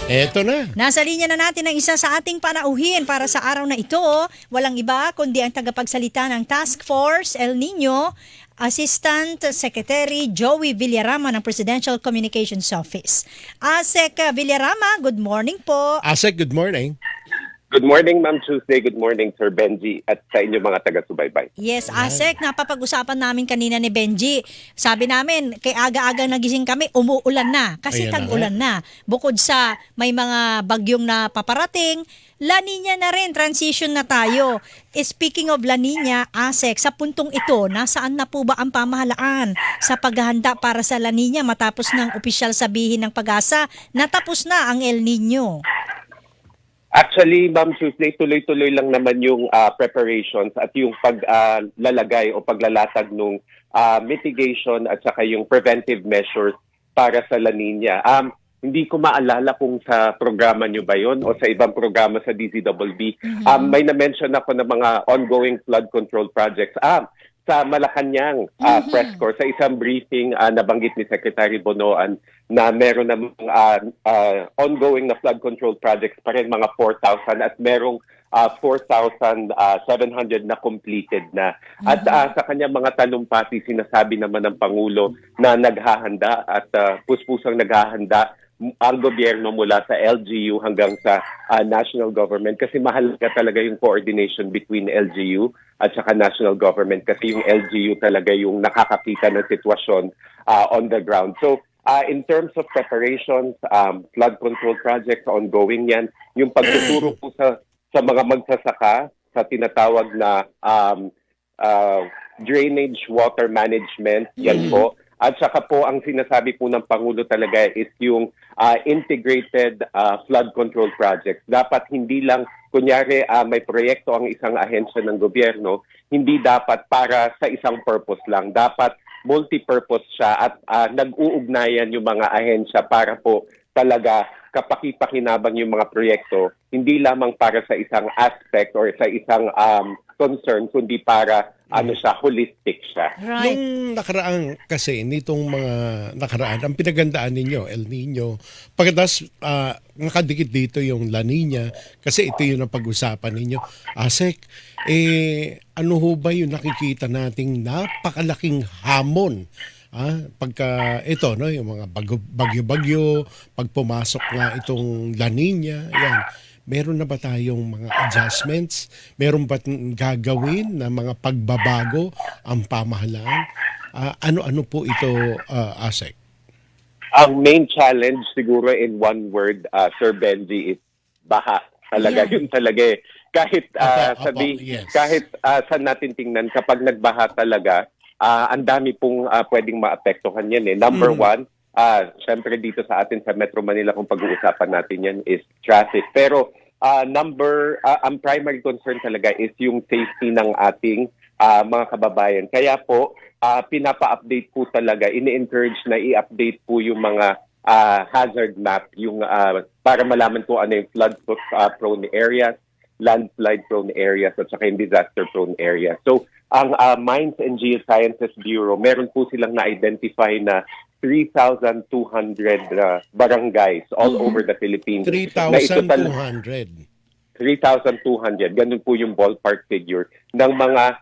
Eto na. Nasa linya na natin ang isa sa ating panauhin para sa araw na ito. Walang iba kundi ang tagapagsalita ng Task Force El Nino, Assistant Secretary Joey Villarama ng Presidential Communications Office. Asek Villarama, good morning po. Asek, good morning. Good morning, Ma'am Tuesday. Good morning, Sir Benji, at sa inyong mga taga-subaybay. Yes, Asek, napapag-usapan namin kanina ni Benji. Sabi namin, kay aga-aga nagising kami, umuulan na. Kasi Ayan na tag-ulan na. Bukod sa may mga bagyong na paparating, La Nina na rin, transition na tayo. Speaking of La Nina, Asek, sa puntong ito, nasaan na po ba ang pamahalaan sa paghahanda para sa La Nina matapos ng opisyal sabihin ng Pag-asa na tapos na ang El Nino? Actually, Ma'am Tuesday, tuloy-tuloy lang naman yung preparations at yung paglalagay o paglalatag ng mitigation at saka yung preventive measures para sa La Nina. Hindi ko maalala kung sa programa nyo ba yun o sa ibang programa sa DZBB. May na-mention ako ng mga ongoing flood control projects. Sa Malacanang press corps, sa isang briefing, nabanggit ni Secretary Bonoan na meron namang ongoing na flood control projects pa rin, mga 4,000 at merong 4,700 na completed na. At sa kanyang mga talumpati, sinasabi naman ng Pangulo na naghahanda at puspusang naghahanda ang gobyerno mula sa LGU hanggang sa national government kasi mahalaga talaga yung coordination between LGU at saka national government kasi yung LGU talaga yung nakakakita ng sitwasyon on the ground. So, in terms of preparations, flood control projects, ongoing yan. Yung pagtuturo po sa mga magsasaka sa tinatawag na drainage water management, yan po. At saka po, ang sinasabi po ng Pangulo talaga is yung integrated flood control projects. Dapat hindi lang, kunyari may proyekto ang isang ahensya ng gobyerno, hindi dapat para sa isang purpose lang. Dapat multi-purpose siya at nag-uugnayan yung mga ahensya para po talaga kapaki-pakinabang yung mga proyekto, hindi lamang para sa isang aspect or sa isang concern, kundi para holistic siya. Right. Nung nakaraan kasi, nitong mga nakaraan, ang pinagandaan ninyo, El Nino, pagkatapos nakadikit dito yung La Nina, kasi ito yung ang pag-usapan ninyo. Asek, ano ho ba yung nakikita nating napakalaking hamon? Pagka ito, no, yung mga bagyo-bagyo, pag pumasok nga itong La Nina, yan. Meron na ba tayong mga adjustments? Meron ba gagawin na mga pagbabago ang pamahalaan? Ano-ano po ito, Asek? Ang main challenge siguro in one word, Sir Benji, is baha. Talaga, yun talaga eh. Kahit yes. kahit saan natin tingnan, kapag nagbaha talaga, ang dami pong pwedeng maapektuhan yan eh. Number one, syempre dito sa atin sa Metro Manila, kung pag-uusapan natin yan, is traffic. Pero ang primary concern talaga is yung safety ng ating mga kababayan. Kaya po, pinapa-update po talaga, ini-encourage na i-update po yung mga hazard map, yung para malaman po ano yung flood-prone areas, landslide-prone areas, at saka yung disaster-prone areas. So, ang Mines and Geosciences Bureau, meron po silang na-identify na 3,200 barangays all over the Philippines. 3,200. 3,200. Ganun po yung ballpark figure ng mga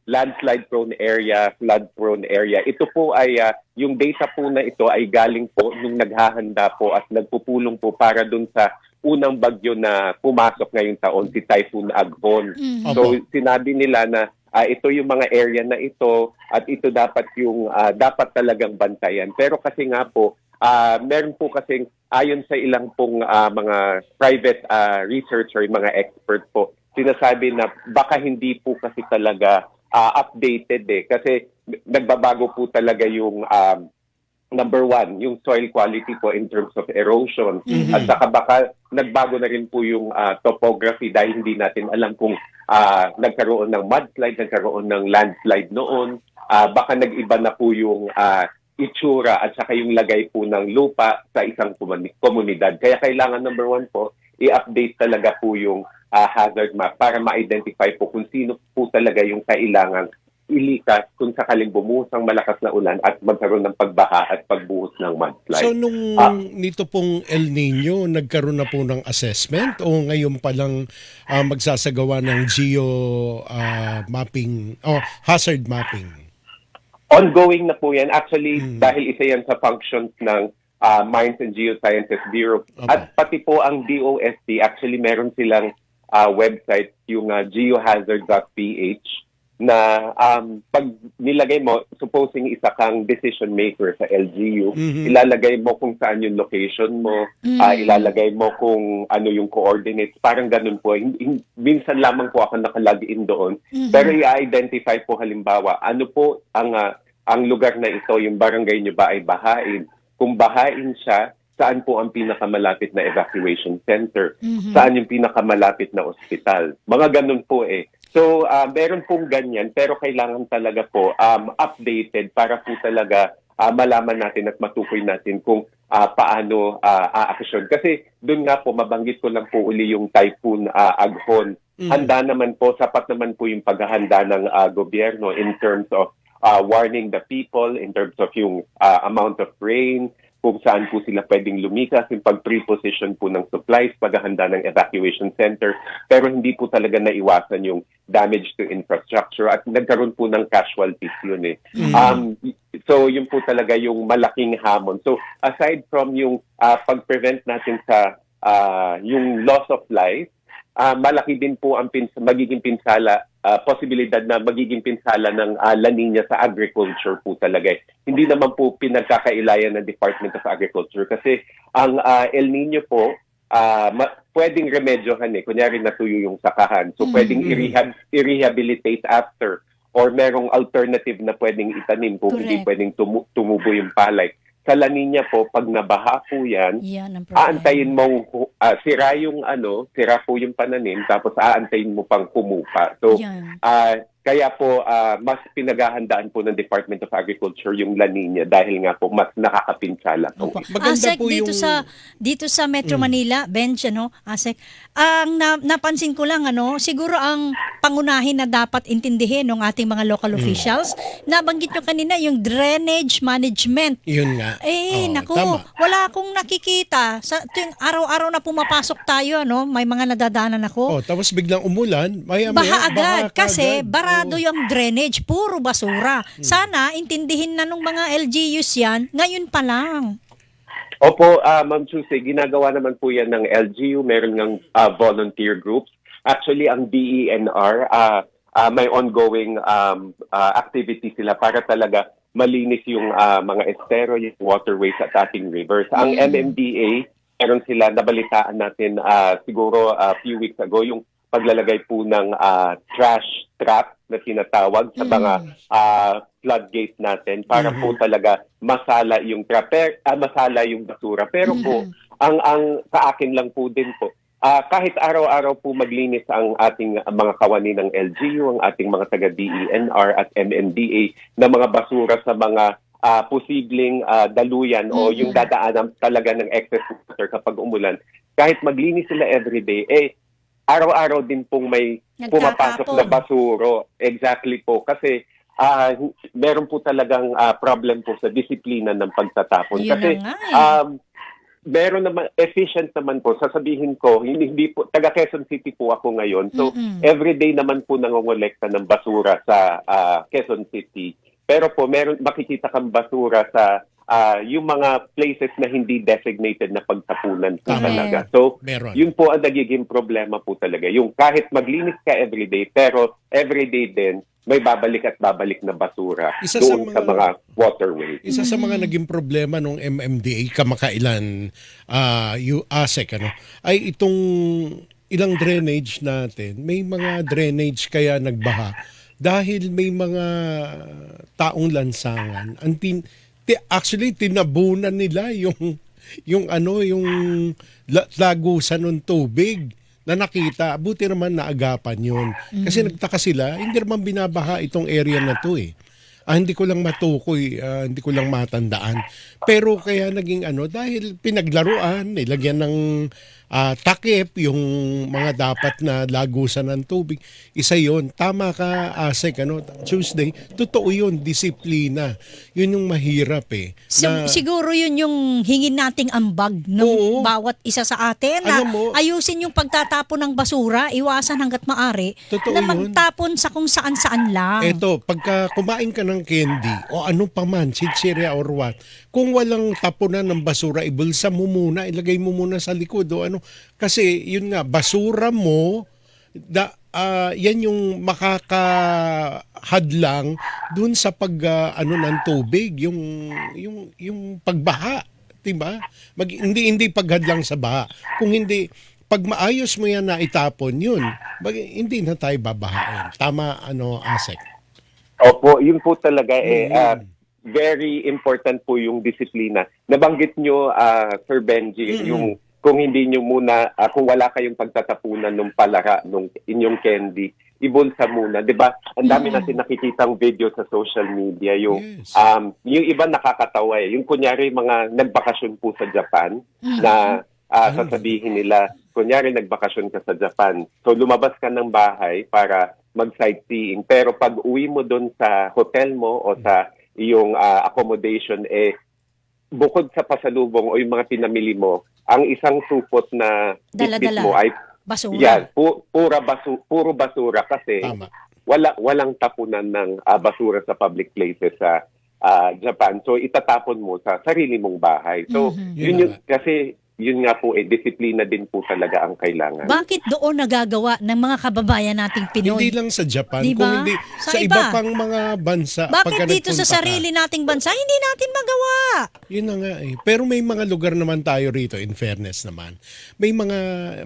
landslide-prone area, flood-prone area. Ito po ay, yung data po na ito ay galing po nung naghahanda po at nagpupulong po para dun sa unang bagyo na pumasok ngayong taon, si Typhoon Aghon. So sinabi nila na ito yung mga area na ito at ito dapat yung dapat talagang bantayan. Pero kasi nga po, meron po kasi ayon sa ilang pong mga private researcher, mga expert po, sinasabi na baka hindi po kasi talaga updated eh. Kasi nagbabago po talaga yung number one, yung soil quality po in terms of erosion. At saka baka nagbago na rin po yung topography dahil hindi natin alam kung nagkaroon ng mudslide, nagkaroon ng landslide noon. Baka nag-iba na po yung itsura at saka yung lagay po ng lupa sa isang komunidad. Kaya kailangan number one po, i-update talaga po yung hazard map para ma-identify po kung sino po talaga yung kailangang ilikas kung sakaling bumuhos ang malakas na ulan at magkaroon ng pagbaha at pagbuhos ng mudslide. So nung nito pong El Nino, nagkaroon na po ng assessment o ngayon pa lang magsasagawa ng mapping o hazard mapping? Ongoing na po yan. Actually, dahil isa yan sa functions ng Mines and Geosciences Bureau. Okay. At pati po ang DOST, actually meron silang website, yung geohazard.ph, na pag nilagay mo, supposing isa kang decision maker sa LGU, ilalagay mo kung saan yung location mo, ilalagay mo kung ano yung coordinates, parang ganun po. Minsan lamang po ako nakalagin doon, pero i-identify po halimbawa, ano po ang lugar na ito, yung barangay nyo ba ay bahain? Kung bahain siya, saan po ang pinakamalapit na evacuation center? Saan yung pinakamalapit na ospital? Mga ganun po eh. So, meron pong ganyan, pero kailangan talaga po updated para po talaga malaman natin at matukoy natin kung paano aaksyon. Kasi doon nga po, mabanggit ko lang po uli yung Typhoon Aghon. Handa naman po, sapat naman po yung paghahanda ng gobyerno in terms of warning the people, in terms of yung amount of rain, kung saan po sila pwedeng lumikas, yung pag-preposition po ng supplies, paghahanda ng evacuation center, pero hindi po talaga naiwasan yung damage to infrastructure at nagkaroon po ng casualties yun eh. So yun po talaga yung malaking hamon. So aside from yung pag-prevent natin sa yung loss of life, malaki din po ang magiging pinsala, posibilidad na magiging pinsala ng La Nina sa agriculture po talaga. Hindi naman po pinagkakailayan ng Department of Agriculture kasi ang El Nino po, pwedeng remedyohan eh. Kunyari natuyo yung sakahan. So pwedeng i-rehabilitate after or merong alternative na pwedeng itanim kung hindi pwedeng tumubo yung palay. Sa La Nina po, pag nabaha po yan aantayin mong sira po yung pananim, tapos aantayin mo pang kumupa. So, kaya po, mas pinaghahandaan po ng Department of Agriculture yung La Nina dahil nga po, mas nakakapinsala po. Maganda Asek, po dito sa Metro Manila, Bench, Asek, ang napansin ko lang, siguro ang pangunahin na dapat intindihin ng ating mga local officials, nabanggit nyo kanina yung drainage management. Yun nga. Naku, wala akong nakikita. Sa tuwing araw-araw na pumapasok tayo, may mga nadadaanan ako. Tapos biglang umulan, Baha agad kasi barado yung drainage, puro basura. Sana intindihin na nung mga LGUs yan, ngayon pa lang. Opo, Ma'am Susie, ginagawa naman po yan ng LGU, meron ng volunteer groups. Actually, ang DENR, may ongoing activity sila para talaga malinis yung mga estero, yung waterways at ating rivers. Ang MMDA, meron sila, nabalitaan natin siguro a few weeks ago, yung paglalagay po ng trash trap na tinatawag sa mga floodgate natin para po talaga masala yung masala yung basura. Pero po, ang sa akin lang po din po, kahit araw-araw po maglinis ang ating mga kawani ng LGU, ang ating mga taga-DENR at MMDA na mga basura sa mga posibleng daluyan o yung dadaanan talaga ng excess water kapag umulan, kahit maglinis sila everyday, araw-araw din pong may pumapasok na basuro. Exactly po. Kasi meron po talagang problem po sa disiplina ng pagtatapon. Kasi meron naman, efficient naman po. Sasabihin ko, hindi po, taga Quezon City po ako ngayon. So, everyday naman po nangongolekta ng basura sa Quezon City. Pero po, makikita kang basura sa yung mga places na hindi designated na pagtapunan po talaga. So, yun po ang nagiging problema po talaga. Yung kahit maglinis ka everyday, pero everyday din, may babalik at babalik na basura doon sa mga waterways. Isa sa mga naging problema ng MMDA kamakailan, ASEC, ay itong ilang drainage natin, may mga drainage kaya nagbaha dahil may mga taong lansangan. Actually, tinabunan nila yung lagusan ng tubig na nakita. Buti naman naagapan yun. Kasi nagtaka sila, hindi naman binabaha itong area na to eh. Hindi ko lang matukoy, hindi ko lang matandaan. Pero kaya naging dahil pinaglaruan, nilagyan ng takip yung mga dapat na lagusan ng tubig. Isa yon. Tama ka, Asek, Tuesday. Totoo yun, disiplina. Yun yung mahirap eh. Siguro yun yung hingin nating ambag ng Oo. bawat isa sa atin na Alam mo- ayusin yung pagtatapon ng basura, iwasan hanggat maaari, Totoo na yun. magtapon sa kung saan-saan lang. Eto, pagka kumain ka ng candy o ano pa man, chichirya or what, kung walang tapunan ng basura, ibulsa mo muna, ilagay mo muna sa likod o ano. Kasi yun nga, basura mo, yan yung makakahadlang dun sa ng tubig, yung pagbaha, 'di ba? Hindi paghadlang sa baha. Kung hindi pag maayos mo yan na itapon yun, hindi na tayo babahain. Tama, Asek? Opo, yun po talaga very important po yung disiplina. Nabanggit nyo, Sir Benji, yung kung hindi nyo muna, kung wala kayong pagtatapunan ng palara, nung inyong candy, ibulsa muna. 'Di ba? Ang dami natin nakikitang video sa social media. Yung iba nakakatawa eh. Yung kunyari mga nagbakasyon po sa Japan na sasabihin nila, kunyari nagbakasyon ka sa Japan. So lumabas ka ng bahay para mag-sightseeing. Pero pag uwi mo doon sa hotel mo o sa iyong accommodation, bukod sa pasalubong o yung mga pinamili mo, ang isang supot na bitbit Dala-dala. mo ay Basura. yan, puro basura kasi Tama. walang tapunan ng basura sa public places sa Japan. So itatapon mo sa sarili mong bahay. So yun nga po disiplina din po talaga ang kailangan. Bakit doon nagagawa ng mga kababayan nating Pinoy? Hindi lang sa Japan, Diba? kung hindi Sa sa iba. iba pang mga bansa. Bakit pagka dito sa nagpunta ka. sarili nating bansa, hindi natin magawa? Yun na nga eh. Pero may mga lugar naman tayo rito, in fairness naman. May mga,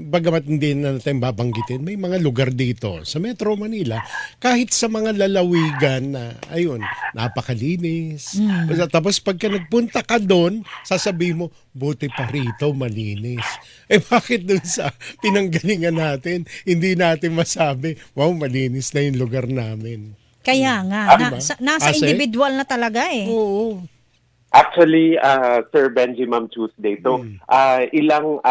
bagamat hindi na natin babanggitin, may mga lugar dito sa Metro Manila, kahit sa mga lalawigan na, ayun, napakalinis. Tapos pagka nagpunta ka doon, sasabihin mo, buti pa rito, malinis. Bakit doon sa pinanggalingan natin, hindi natin masabi, wow, malinis na yung lugar namin. Kaya nga, Diba? nasa Ase? individual na talaga eh. Oo. Actually, Sir Benji, Ma'am Tuesday, so ilang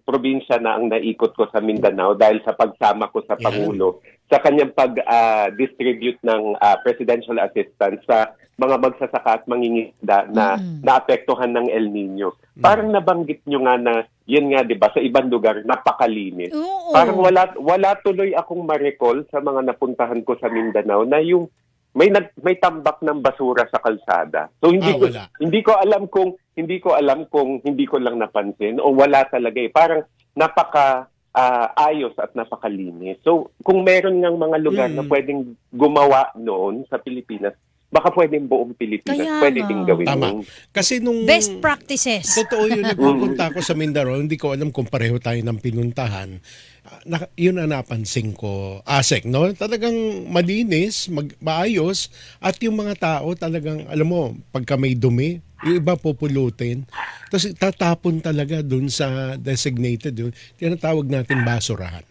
probinsya na ang naikot ko sa Mindanao dahil sa pagsama ko sa Pangulo sa kanyang pag-distribute ng presidential assistance sa mga magsasaka at mangingisda na naapektuhan ng El Nino. Parang nabanggit nyo nga na, yun nga, di ba, sa ibang lugar, napakalinis. Oo. Parang wala tuloy akong ma-recall sa mga napuntahan ko sa Mindanao na yung may tambak ng basura sa kalsada. So wala. hindi ko alam kung hindi ko lang napansin o wala talaga eh. Parang napaka ayos at napakalinis. So kung meron ng mga lugar na pwedeng gumawa noon sa Pilipinas, baka pwedeng buong Pilipinas Kaya pwede nga. ding gawin Tama. yun. Kasi nung Best practices. totoo yun, nagpupunta ako sa Mindanao, hindi ko alam kung pareho tayo ng pinuntahan. Yun ang napansin ko, Asek, no? Talagang malinis, maayos, at yung mga tao talagang, alam mo, pagka may dumi, yung iba pupulutin. Tapos tatapon talaga dun sa designated, yun, tinatawag natin basurahan.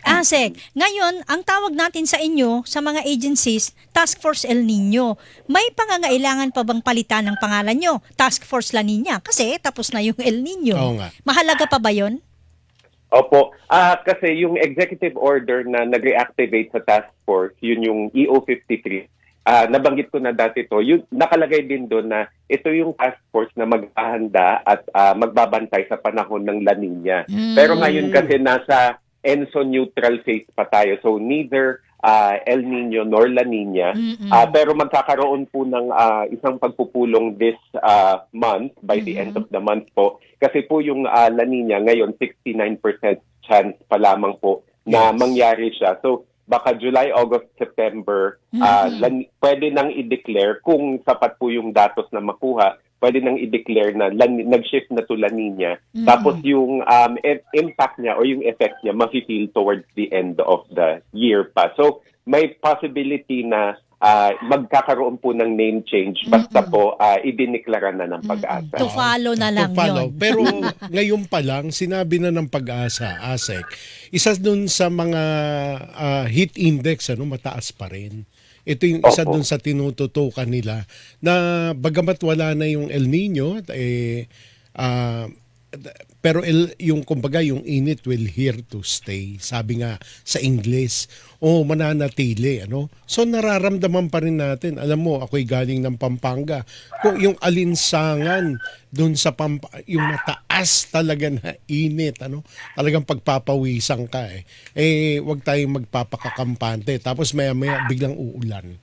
Asek, ngayon, ang tawag natin sa inyo, sa mga agencies, Task Force El Nino. May pangangailangan pa bang palitan ng pangalan nyo? Task Force La Nina. Kasi tapos na yung El Nino. Oo nga. Mahalaga pa ba yun? Opo. Kasi yung executive order na nag-reactivate sa task force, yun yung EO53, nabanggit ko na dati to, yun, nakalagay din doon na ito yung task force na maghahanda at magbabantay sa panahon ng La Nina. Pero ngayon kasi nasa ENSO neutral phase pa tayo. So neither El Nino nor La Nina. Pero magkakaroon po ng isang pagpupulong this month, by the end of the month po. Kasi po yung La Nina ngayon, 69% chance pa lamang po na mangyari siya. So baka July, August, September, pwede nang i-declare kung sapat po yung datos na makuha, pwede nang i-declare na nag-shift na to La Nina. Tapos yung impact niya or yung effect niya ma-feel towards the end of the year pa. So may possibility na magkakaroon po ng name change basta po idineklara na ng Pag-asa. To follow na lang yun. Pero ngayon pa lang, sinabi na ng Pag-asa, ASEC, isa dun sa mga heat index, mataas pa rin. Ito yung isa Opo. dun sa tinututukan nila na bagamat wala na yung El Nino, ah, pero yung kumbaga yung init will here to stay. Sabi nga sa English, mananatili, ano? So nararamdaman pa rin natin. Alam mo, ako'y galing ng Pampanga. Kung yung alinsangan doon sa yung mataas talaga na init, ano? Talagang pagpapawisan ka eh. Wag tayong magpapakakampante. Tapos maya-maya biglang uulan.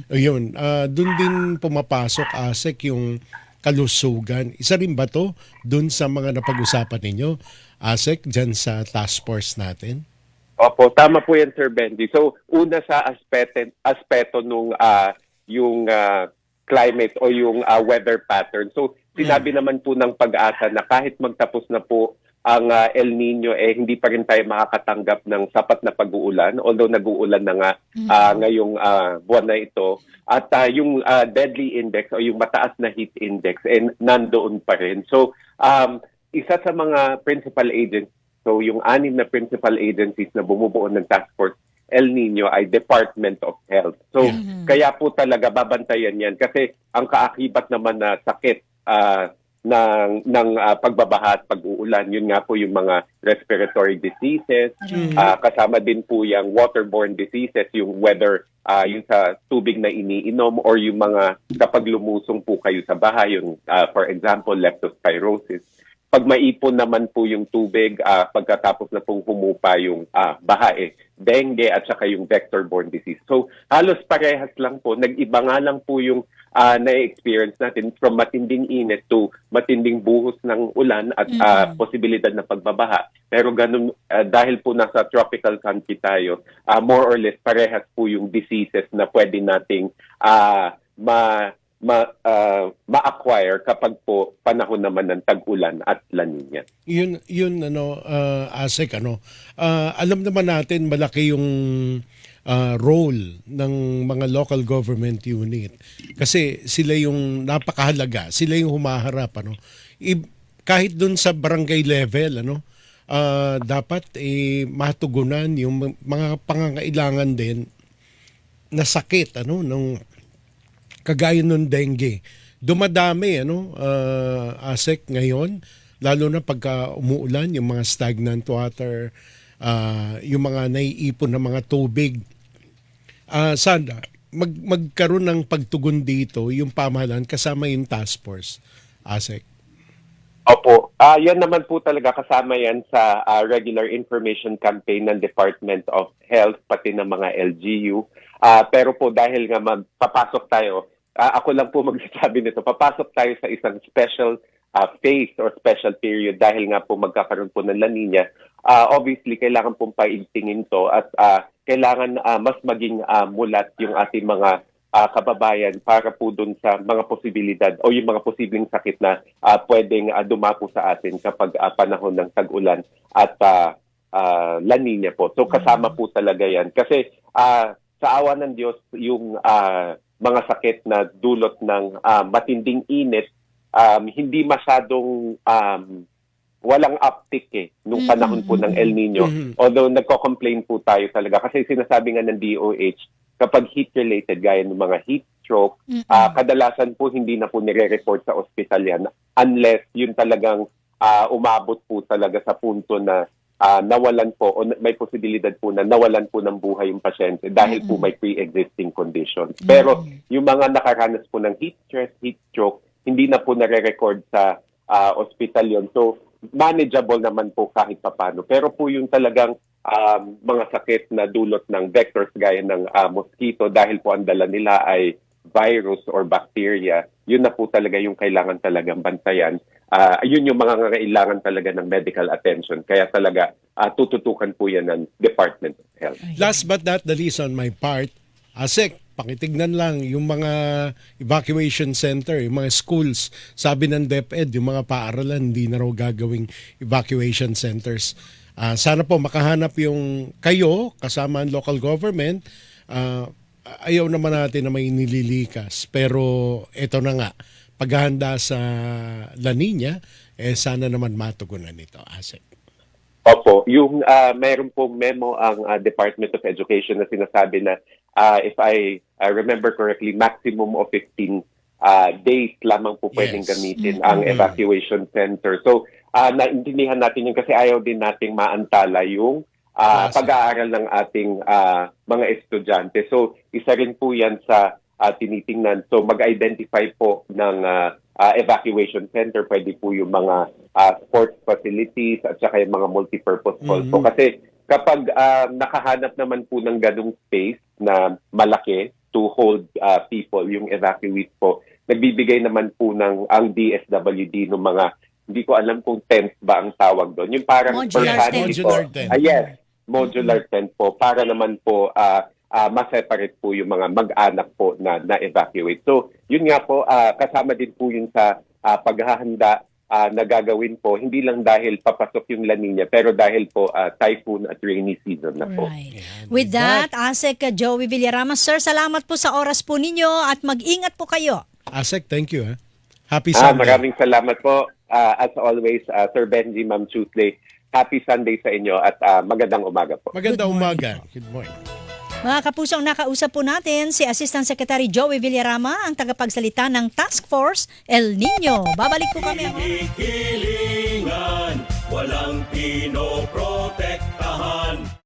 Ayun, doon din pumapasok ASEC yung kalusugan. Isa rin ba to dun sa mga napag-usapan ninyo, ASEC, dyan sa task force natin? Opo, tama po yan, Sir Bendy. So, una sa aspeto nung yung climate o yung weather pattern. So, sinabi naman po ng pag-asa na kahit magtapos na po ang El Nino, hindi pa rin tayo makakatanggap ng sapat na pag-uulan. Although nag-uulan na nga ngayong buwan na ito. At yung deadly index o yung mataas na heat index, nandoon pa rin. So, isa sa mga principal agencies, so yung 6 na principal agencies na bumubuo ng Task Force El Nino ay Department of Health. So, kaya po talaga babantayan yan. Kasi ang kaakibat naman na sakit ng pagbabaha at pag-uulan, yun nga po yung mga respiratory diseases, kasama din po yung waterborne diseases, yung weather, yung sa tubig na iniinom or yung mga kapag lumusong po kayo sa bahay, yung for example, leptospirosis. Pag maipon naman po yung tubig, pagkatapos na pong humupa yung baha, dengue at saka yung vector-borne disease. So, halos parehas lang po. Nag-iba nga lang po yung na-experience natin from matinding init to matinding buhos ng ulan at posibilidad na pagbabaha. Pero ganun, dahil po nasa tropical country tayo, more or less parehas po yung diseases na pwede nating ma-acquire kapag po panahon naman ng tag-ulan at La Nina. Yun ASEC, alam naman natin malaki yung role ng mga local government unit kasi sila yung napakahalaga, sila yung humaharap, kahit dun sa barangay level, dapat matugunan yung mga pangangailangan din na sakit, nung kagaya ng dengue. Dumadami, ASEC ngayon, lalo na pagka umuulan, yung mga stagnant water, yung mga naiipon na mga tubig. Sana, magkaroon ng pagtugon dito, yung pamahalaan kasama yung task force, ASEC. Opo. Yan naman po talaga kasama yan sa regular information campaign ng Department of Health, pati ng mga LGU. Pero po dahil nga papasok tayo, ako lang po magsasabi nito, papasok tayo sa isang special phase or special period dahil nga po magkakaroon po ng La Nina. Obviously, kailangan pong paigtingin to at kailangan mas maging mulat yung ating mga kababayan para po dun sa mga posibilidad o yung mga posibleng sakit na pwedeng dumapo sa atin kapag panahon ng tag-ulan at La Nina po. So kasama po talaga yan. Kasi sa awa ng Diyos, yung mga sakit na dulot ng matinding init, hindi masyadong walang uptick nung panahon po ng El Nino. Although nagko-complain po tayo talaga kasi sinasabi nga ng DOH, kapag heat-related, gaya ng mga heat stroke, kadalasan po hindi na po nire-report sa ospital yan unless yun talagang umabot po talaga sa punto na nawalan po o may posibilidad po na nawalan po ng buhay yung pasyente dahil po may pre-existing conditions. Pero yung mga nakaranas po ng heat stress, heat stroke, hindi na po nare-record sa ospital yun. So, manageable naman po kahit papano. Pero po yung talagang mga sakit na dulot ng vectors gaya ng mosquito dahil po ang dala nila ay virus or bacteria, yun na po talaga yung kailangan talagang bantayan. Yun yung mga kailangan talaga ng medical attention. Kaya talaga tututukan po yan ng Department of Health. Last but not the least on my part, ASEC, pakitignan lang yung mga evacuation center, yung mga schools. Sabi ng DepEd, yung mga paaralan, hindi na raw gagawing evacuation centers. Sana po makahanap yung kayo, kasama ang local government. Ayaw naman natin na may nililikas. Pero ito na nga, paghahanda sa La Nina, sana naman matugunan ito, ASEC. Opo, yung mayroon pong memo ang Department of Education na sinasabi na if I remember correctly, maximum of 15 days lamang po pwedeng Yes. gamitin ang evacuation center. So, naintindihan natin yun kasi ayaw din nating maantala yung Klase. pag-aaral ng ating mga estudyante. So, isa rin po yan sa tinitingnan. So, mag-identify po ng evacuation center. Pwede po yung mga sports facilities at saka yung mga multipurpose halls. So, kasi kapag nakahanap naman po ng ganung space na malaki to hold people, yung evacuees po, nagbibigay naman po ng ang DSWD ng mga, hindi ko alam kung tent ba ang tawag doon. Yung parang Modular per family tent. po. Modular tent. Yes, modular tent po para naman po ma-separate po yung mga mag-anak po na evacuate. So, yun nga po, kasama din po yun sa paghahanda na gagawin po, hindi lang dahil papasok yung La Nina, pero dahil po typhoon at rainy season na po. Right. With that, ASEC Joey Villarama, sir, salamat po sa oras po ninyo at mag-ingat po kayo. Asek, thank you. Happy Sunday. Maraming salamat po. As always, Sir Benji, Ma'am Tuesday, happy Sunday sa inyo at magandang umaga po. Magandang umaga. Good morning. Mga kapusong, nakausap po natin si Assistant Secretary Joey Villarama, ang tagapagsalita ng Task Force El Nino. Babalik po kami. Hilingan, walang pinoprotektahan.